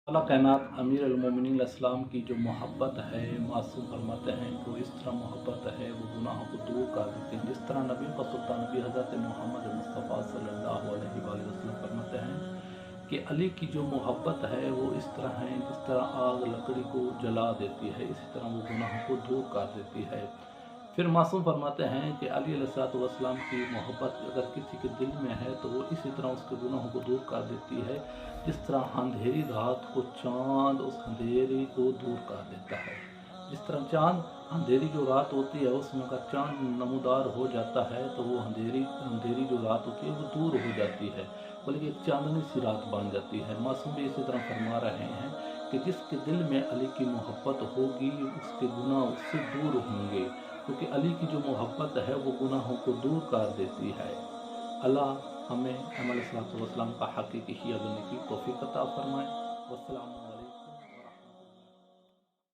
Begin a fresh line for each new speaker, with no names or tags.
अल्लाह कायनात अमीर अलमोमिनीन इस्लाम की जो मोहब्बत है, मासूम फरमाते हैं कि वो इस तरह मोहब्बत है वो गुनाहों को दूर कर देते हैं। जिस तरह नबी का सुल्तान नबी हज़रत मोहम्मद मुस्तफ़ा सल्लल्लाहु अलैहि वसल्लम फरमाते हैं कि अली की जो मोहब्बत है वो इस तरह है जिस तरह आग लकड़ी को जला देती है, इसी तरह वो गुनाहों को दूर कर देती है। फिर मासूम फरमाते हैं कि अली अलैहिस्सलाम की मोहब्बत अगर किसी के दिल में है तो वो इसी तरह उसके गुनाहों को दूर कर देती है, जिस तरह अंधेरी रात को चाँद उस अंधेरी को दूर कर देता है। जिस तरह चाँद अंधेरी जो रात होती है उसमें अगर चाँद नमूदार हो जाता है तो वो अंधेरी अंधेरी जो रात होती है वो दूर हो जाती है, बल्कि एक चाँदनी सी रात बन जाती है। मासूम भी इसी तरह फरमा रहे हैं कि जिसके दिल में अली की मोहब्बत होगी उसके गुनाह उससे दूर होंगे, क्योंकि अली की जो मोहब्बत है वो गुनाहों को दूर कर देती है। अल्लाह हमें इमाम अलैहिस्सलाम का हकीकी शिया बनने की तौफीक अता फरमाए।